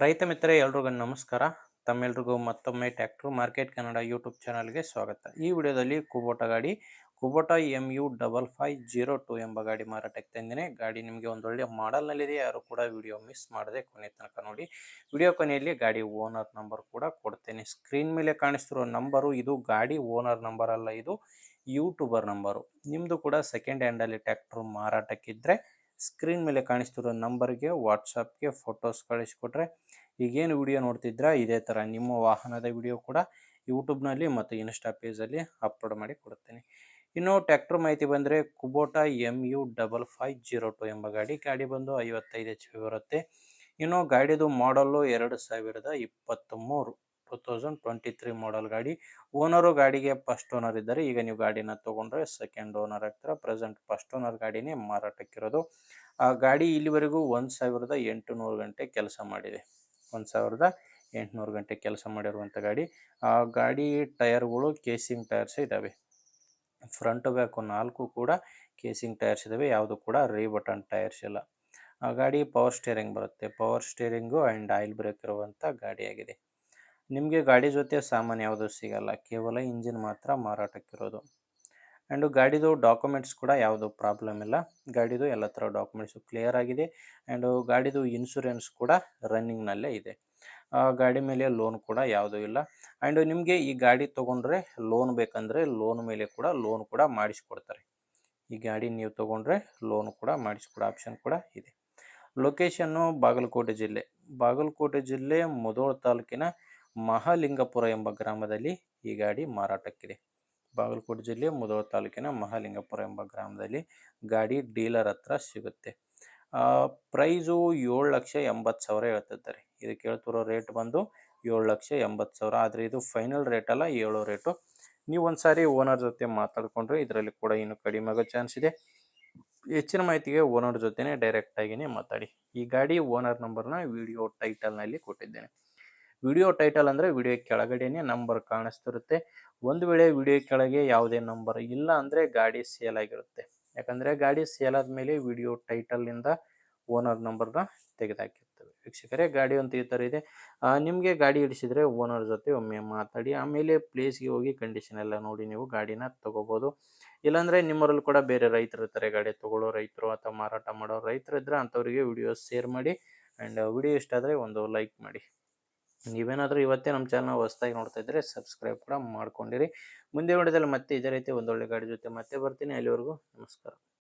ರೈತ ಮಿತ್ರರೇ ಎಲ್ರಿಗೂ ನಮಸ್ಕಾರ. ತಮ್ಮೆಲ್ರಿಗೂ ಮತ್ತೊಮ್ಮೆ ಟ್ರ್ಯಾಕ್ಟರ್ ಮಾರ್ಕೆಟ್ ಕನ್ನಡ ಯೂಟ್ಯೂಬ್ ಚಾನಲ್ಗೆ ಸ್ವಾಗತ. ಈ ವಿಡಿಯೋದಲ್ಲಿ ಕುಬೋಟಾ ಗಾಡಿ ಕುಬೋಟಾ MU5502 ಎಂಬ ಗಾಡಿ ಮಾರಾಟಕ್ಕೆ ತಂದಿನಿ. ಗಾಡಿ ನಿಮಗೆ ಒಂದೊಳ್ಳೆ ಮಾಡೆಲ್ನಲ್ಲಿದೆ. ಯಾರು ಕೂಡ ವಿಡಿಯೋ ಮಿಸ್ ಮಾಡದೆ ಕೊನೆ ತನಕ ನೋಡಿ. ವಿಡಿಯೋ ಕೊನೆಯಲ್ಲಿ ಗಾಡಿ ಓನರ್ ನಂಬರ್ ಕೂಡ ಕೊಡ್ತೇನೆ. ಸ್ಕ್ರೀನ್ ಮೇಲೆ ಕಾಣಿಸ್ತಿರೋ ನಂಬರು ಇದು ಗಾಡಿ ಓನರ್ ನಂಬರ್ ಅಲ್ಲ, ಇದು ಯೂಟ್ಯೂಬರ್ ನಂಬರು. ನಿಮ್ಮದು ಕೂಡ ಸೆಕೆಂಡ್ ಹ್ಯಾಂಡಲ್ಲಿ ಟ್ರ್ಯಾಕ್ಟರ್ ಮಾರಾಟಕ್ಕಿದ್ದರೆ ಸ್ಕ್ರೀನ್ ಮೇಲೆ ಕಾಣಿಸ್ತಿರೋ ನಂಬರ್ಗೆ ವಾಟ್ಸಪ್ಗೆ ಫೋಟೋಸ್ ಕಳಿಸ್ಕೊಟ್ರೆ ಈಗೇನು ವಿಡಿಯೋ ನೋಡ್ತಿದ್ರ ಇದೇ ಥರ ನಿಮ್ಮ ವಾಹನದ ವಿಡಿಯೋ ಕೂಡ ಯೂಟ್ಯೂಬ್ನಲ್ಲಿ ಮತ್ತು ಇನ್ಸ್ಟಾ ಪೇಜಲ್ಲಿ ಅಪ್ಲೋಡ್ ಮಾಡಿ ಕೊಡ್ತೇನೆ. ಇನ್ನು ಟ್ರ್ಯಾಕ್ಟರ್ ಮಾಹಿತಿ ಬಂದರೆ ಕುಬೋಟಾ MU5502 ಎಂಬ ಗಾಡಿ ಬಂದು 55 HP ಬರುತ್ತೆ. ಇನ್ನು ಗಾಡಿದು ಮಾಡಲ್ಲು 2023 2023 ಮಾಡೆಲ್ ಗಾಡಿ. ಓನರು ಗಾಡಿಗೆ ಫಸ್ಟ್ ಓನರ್ ಇದ್ದಾರೆ. ಈಗ ನೀವು ಗಾಡಿನ ತೊಗೊಂಡ್ರೆ ಸೆಕೆಂಡ್ ಓನರ್ ಆಗ್ತಾರೆ. ಪ್ರೆಸೆಂಟ್ ಫಸ್ಟ್ ಓನರ್ ಗಾಡಿನೇ ಮಾರಾಟಕ್ಕಿರೋದು. ಆ ಗಾಡಿ ಇಲ್ಲಿವರೆಗೂ 1800 ಗಂಟೆ ಕೆಲಸ ಮಾಡಿದೆ. 1800 ಗಂಟೆ ಕೆಲಸ ಮಾಡಿರುವಂಥ ಗಾಡಿ. ಆ ಗಾಡಿ ಟೈರ್ಗಳು ಕೇಸಿಂಗ್ ಟೈರ್ಸ್ ಇದ್ದಾವೆ. ಫ್ರಂಟ್ ಬ್ಯಾಕು 4 ಕೂಡ ಕೇಸಿಂಗ್ ಟೈರ್ಸ್ ಇದ್ದಾವೆ. ಯಾವುದು ಕೂಡ ರೀಬಟನ್ ಟೈರ್ಸ್ ಇಲ್ಲ. ಆ ಗಾಡಿ ಪವರ್ ಸ್ಟೇರಿಂಗ್ ಬರುತ್ತೆ. Power steering and oil brake ಇರುವಂಥ ಗಾಡಿಯಾಗಿದೆ. ನಿಮಗೆ ಗಾಡಿ ಜೊತೆ ಸಾಮಾನು ಯಾವುದು ಸಿಗಲ್ಲ, ಕೇವಲ ಇಂಜಿನ್ ಮಾತ್ರ ಮಾರಾಟಕ್ಕಿರೋದು. ಆ್ಯಂಡು ಗಾಡಿದು ಡಾಕ್ಯುಮೆಂಟ್ಸ್ ಕೂಡ ಯಾವುದು ಪ್ರಾಬ್ಲಮ್ ಇಲ್ಲ. ಗಾಡಿದು ಎಲ್ಲ ಥರ ಡಾಕ್ಯುಮೆಂಟ್ಸು ಕ್ಲಿಯರ್ ಆಗಿದೆ. ಆ್ಯಂಡು ಗಾಡಿದು ಇನ್ಶೂರೆನ್ಸ್ ಕೂಡ ರನ್ನಿಂಗ್ನಲ್ಲೇ ಇದೆ. ಗಾಡಿ ಮೇಲೆ ಲೋನ್ ಕೂಡ ಯಾವುದೂ ಇಲ್ಲ. ಆ್ಯಂಡು ನಿಮಗೆ ಈ ಗಾಡಿ ತೊಗೊಂಡ್ರೆ ಲೋನ್ ಬೇಕಂದರೆ ಲೋನ್ ಕೂಡ ಮಾಡಿಸ್ಕೊಡ್ತಾರೆ. ಈ ಗಾಡಿ ನೀವು ತೊಗೊಂಡ್ರೆ ಲೋನ್ ಕೂಡ ಮಾಡಿಸ್ಕೊಡೋ ಆಪ್ಷನ್ ಕೂಡ ಇದೆ. ಲೊಕೇಶನ್ನು ಬಾಗಲಕೋಟೆ ಜಿಲ್ಲೆ ಮುಧೋಳ ತಾಲೂಕಿನ ಮಹಾಲಿಂಗಪುರ ಎಂಬ ಗ್ರಾಮದಲ್ಲಿ ಈ ಗಾಡಿ ಮಾರಾಟಕ್ಕಿದೆ. ಬಾಗಲಕೋಟೆ ಜಿಲ್ಲೆ ಮುಧೋಳ ತಾಲೂಕಿನ ಮಹಾಲಿಂಗಪುರ ಎಂಬ ಗ್ರಾಮದಲ್ಲಿ ಗಾಡಿ ಡೀಲರ್ ಹತ್ರ ಸಿಗುತ್ತೆ. ಪ್ರೈಸು 7,80,000 ಹೇಳ್ತಿದ್ದಾರೆ. ಇದಕ್ಕೆ ಹೇಳ್ತಿರೋ ರೇಟ್ ಬಂದು 7,80,000. ಆದರೆ ಇದು ಫೈನಲ್ ರೇಟ್ ಅಲ್ಲ, ಹೇಳೋ ರೇಟು. ನೀವು ಒಂದು ಸಾರಿ ಓನರ್ ಜೊತೆ ಮಾತಾಡಿಕೊಂಡ್ರೆ ಇದರಲ್ಲಿ ಕೂಡ ಇನ್ನೂ ಕಡಿಮೆ ಆಗೋ ಚಾನ್ಸ್ ಇದೆ. ಹೆಚ್ಚಿನ ಮಾಹಿತಿಗೆ ಓನರ್ ಜೊತೆನೇ ಡೈರೆಕ್ಟಾಗಿಯೇ ಮಾತಾಡಿ. ಈ ಗಾಡಿ ಓನರ್ ನಂಬರ್ನ ವಿಡಿಯೋ ಟೈಟಲ್ನಲ್ಲಿ ಕೊಟ್ಟಿದ್ದೇನೆ. ವಿಡಿಯೋ ಟೈಟಲ್ ಅಂದರೆ ವಿಡಿಯೋ ಕೆಳಗಡೆನೇ ನಂಬರ್ ಕಾಣಿಸ್ತಿರುತ್ತೆ. ಒಂದು ವೇಳೆ ವಿಡಿಯೋ ಕೆಳಗೆ ಯಾವುದೇ ನಂಬರ್ ಇಲ್ಲ ಅಂದರೆ ಗಾಡಿ ಸೇಲ್ ಆಗಿರುತ್ತೆ. ಯಾಕಂದರೆ ಗಾಡಿ ಸೇಲ್ ಆದಮೇಲೆ ವಿಡಿಯೋ ಟೈಟಲ್ನಿಂದ ಓನರ್ ನಂಬರ್ನ ತೆಗೆದುಹಾಕಿರ್ತವೆ. ವೀಕ್ಷಕರೇ, ಗಾಡಿ ಅಂತ ಈ ಥರ ಇದೆ. ನಿಮಗೆ ಗಾಡಿ ಹಿಡಿಸಿದರೆ ಓನರ್ ಜೊತೆ ಒಮ್ಮೆ ಮಾತಾಡಿ, ಆಮೇಲೆ ಪ್ಲೇಸ್ಗೆ ಹೋಗಿ ಕಂಡೀಷನ್ ಎಲ್ಲ ನೋಡಿ ನೀವು ಗಾಡಿನ ತೊಗೋಬೋದು. ಇಲ್ಲಾಂದರೆ ನಿಮ್ಮರಲ್ಲಿ ಕೂಡ ಬೇರೆ ರೈತರು ಇರ್ತಾರೆ, ಗಾಡಿ ತೊಗೊಳ್ಳೋ ರೈತರು ಅಥವಾ ಮಾರಾಟ ಮಾಡೋ ರೈತರು ಇದ್ದರೆ ಅಂಥವರಿಗೆ ವಿಡಿಯೋ ಶೇರ್ ಮಾಡಿ. ಆ್ಯಂಡ್ ವಿಡಿಯೋ ಇಷ್ಟ ಆದರೆ ಒಂದು ಲೈಕ್ ಮಾಡಿ. ನೀವೇನಾದರೂ ಇವತ್ತೇ ನಮ್ಮ ಚಾನಲ್ ಹೊಸದಾಗಿ ನೋಡ್ತಾ ಇದ್ದರೆ ಸಬ್ಸ್ಕ್ರೈಬ್ ಕೂಡ ಮಾಡ್ಕೊಂಡಿರಿ. ಮುಂದೆ ವಿಡಿಯೋದಲ್ಲಿ ಮತ್ತೆ ಇದೇ ರೀತಿ ಒಂದೊಳ್ಳೆ ಗಾಡಿ ಜೊತೆ ಮತ್ತೆ ಬರ್ತೀನಿ. ಅಲ್ಲಿವರೆಗೂ ನಮಸ್ಕಾರ.